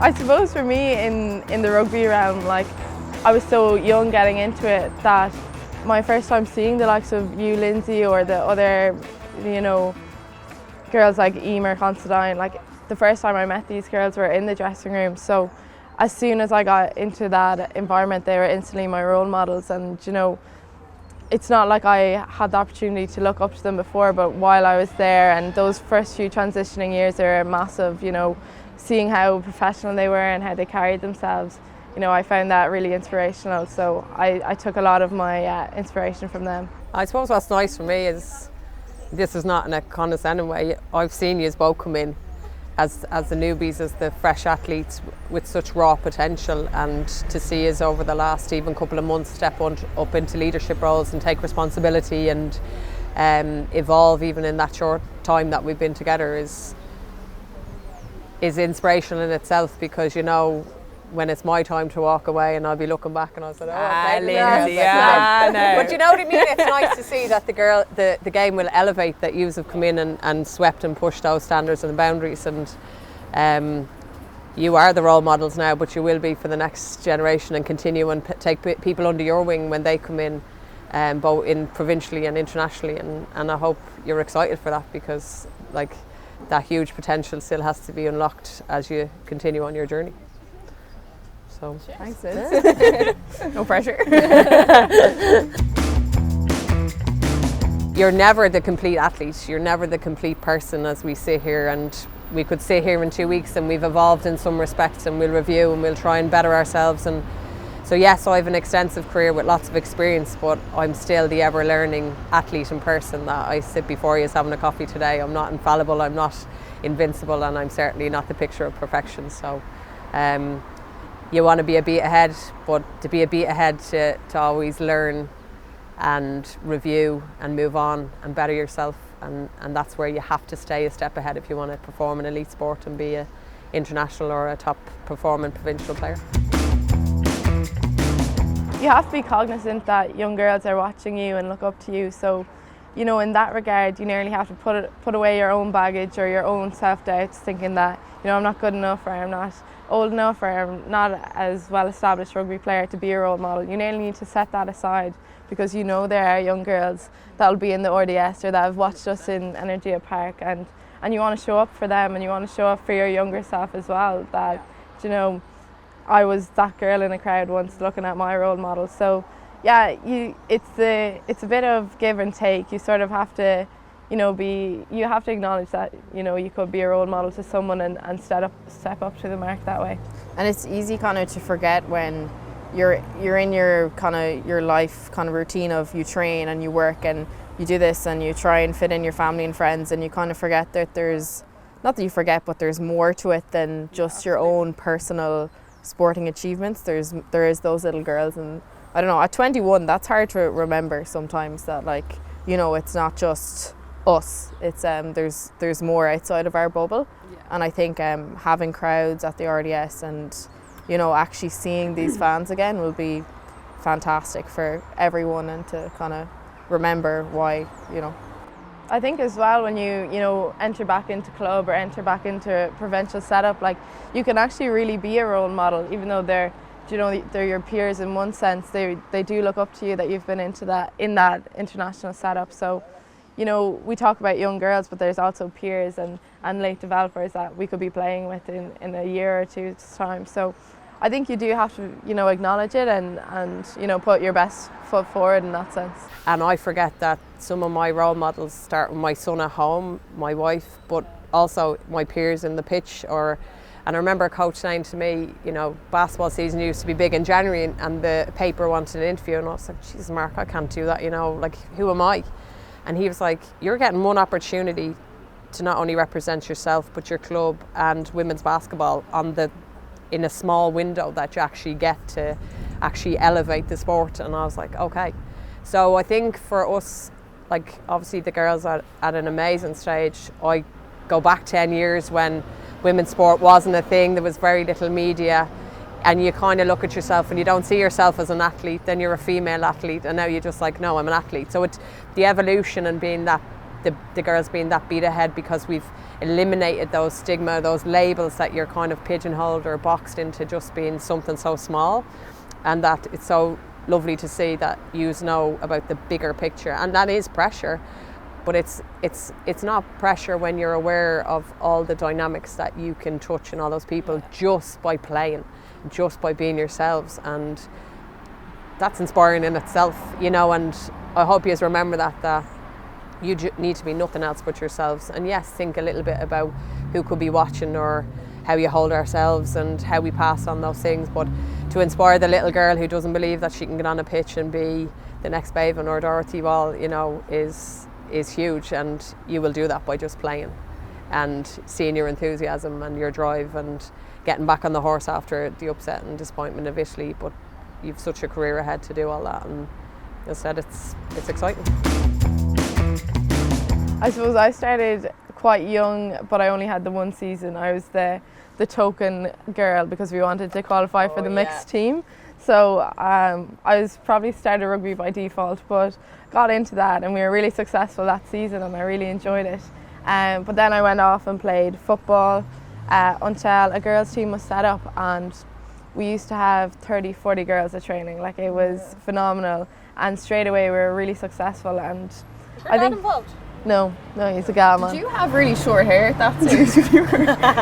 I suppose for me in the rugby realm, like I was so young getting into it that my first time seeing the likes of you, Lindsay, or the other, girls like Emer, Considine, like the first time I met these girls were in the dressing room. So as soon as I got into that environment, they were instantly my role models. And it's not like I had the opportunity to look up to them before, but while I was there and those first few transitioning years, they were massive, seeing how professional they were and how they carried themselves. I found that really inspirational. So I took a lot of my inspiration from them. I suppose what's nice for me is, this is not in a condescending way, I've seen you both come in as the newbies, as the fresh athletes with such raw potential, and to see us over the last even couple of months step up into leadership roles and take responsibility and evolve even in that short time that we've been together is inspirational in itself, because when it's my time to walk away and I'll be looking back and I'll say, Lindsay, no. But you know what I mean? It's nice to see that the game will elevate, that yous have come in and swept and pushed those standards and boundaries, and you are the role models now, but you will be for the next generation, and continue and take people under your wing when they come in, both in provincially and internationally, and I hope you're excited for that, because that huge potential still has to be unlocked as you continue on your journey. So thanks, no pressure. You're never the complete athlete, you're never the complete person, as we sit here, and we could sit here in 2 weeks and we've evolved in some respects, and we'll review and we'll try and better ourselves. And so yes, I have an extensive career with lots of experience, but I'm still the ever learning athlete and person that I sit before you as having a coffee today. I'm not infallible, I'm not invincible, and I'm certainly not the picture of perfection. So you want to be a beat ahead, but to be a beat ahead, to always learn and review and move on and better yourself, and that's where you have to stay a step ahead if you want to perform in elite sport and be an international or a top performing provincial player. You have to be cognizant that young girls are watching you and look up to you. So, in that regard, you nearly have to put away your own baggage or your own self-doubts, thinking that, I'm not good enough, or I'm not old enough, or I'm not as well-established rugby player to be a role model. You nearly need to set that aside, because there are young girls that'll be in the RDS or that have watched us in Energia Park, and you want to show up for them, and you want to show up for your younger self as well, that, I was that girl in a crowd once looking at my role model. So yeah, it's a bit of give and take. You sort of have to, you have to acknowledge that, you could be a role model to someone and step up to the mark that way. And it's easy kind of to forget when you're in your kind of your life kind of routine of you train and you work and you do this and you try and fit in your family and friends, and you kind of forget that there's, not that you forget, but there's more to it than just your own personal sporting achievements. There is those little girls, and I don't know, at 21 that's hard to remember sometimes, that it's not just us, it's there's more outside of our bubble. And I think having crowds at the RDS and actually seeing these fans again will be fantastic for everyone, and to kind of remember why. I think as well, when you enter back into club or enter back into provincial setup, you can actually really be a role model, even though they're your peers in one sense. They do look up to you, that you've been in that international setup. So we talk about young girls, but there's also peers and late developers that we could be playing with in a year or two's time. So I think you do have to acknowledge it and put your best foot forward in that sense. And I forget that some of my role models start with my son at home, my wife, but also my peers in the pitch. And I remember a coach saying to me, basketball season used to be big in January, and the paper wanted an interview, and I was like, Jesus, Mark, I can't do that, who am I? And he was like, you're getting one opportunity to not only represent yourself but your club and women's basketball in a small window that you actually get to actually elevate the sport. And I was like, okay. So I think for us, obviously the girls are at an amazing stage. I go back 10 years when women's sport wasn't a thing, there was very little media, and you kind of look at yourself and you don't see yourself as an athlete, then you're a female athlete, and now you're just like, no, I'm an athlete. So it's the evolution and being that the girls being that beat ahead, because we've eliminated those stigma, those labels that you're kind of pigeonholed or boxed into just being something so small, and that it's so lovely to see that you know about the bigger picture. And that is pressure, but it's not pressure when you're aware of all the dynamics that you can touch and all those people just by playing, just by being yourselves. And that's inspiring in itself, you know. And I hope you remember that you need to be nothing else but yourselves. And yes, think a little bit about who could be watching, or how you hold ourselves and how we pass on those things. But to inspire the little girl who doesn't believe that she can get on a pitch and be the next Bebhinn or Dorothy Wall, you know, is huge. And you will do that by just playing and seeing your enthusiasm and your drive and getting back on the horse after the upset and disappointment of Italy. But you've such a career ahead to do all that, and as I said, it's exciting. I suppose I started quite young, but I only had the one season. I was the token girl because we wanted to qualify for the mixed team. So I was probably started rugby by default, but got into that and we were really successful that season and I really enjoyed it. But then I went off and played football until a girls team was set up, and we used to have 30-40 girls at training. Like, it was phenomenal, and straight away we were really successful. And I think involved. No, he's a gal man. Did you have really short hair at that stage?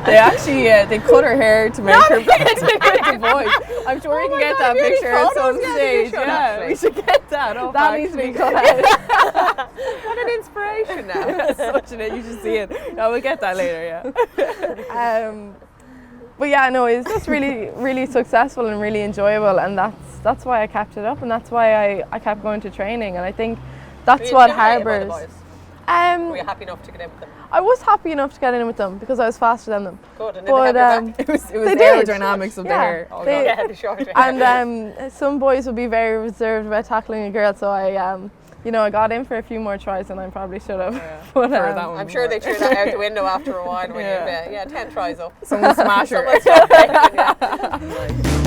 They actually they cut her hair to make her blend in with the voice. I'm sure we can get that picture at some stage. Yeah, we should get that. Oh, that needs to be cut out. What an inspiration now. You should see it. No, we'll get that later. Yeah. But yeah, no, it's just really, really successful and really enjoyable, and that's why I kept it up, and that's why I kept going to training, and I think that's what harbours. Were you happy enough to get in with them? I was happy enough to get in with them because I was faster than them. Good, and then they had your back. It was the aerodynamics of the hair. Oh, they had the short hair. And some boys would be very reserved about tackling a girl, so I got in for a few more tries than I probably should have. Yeah. But, I'm sure they threw that out the window after a while when you 10 tries up. Someone smash her. Someone started taking, yeah.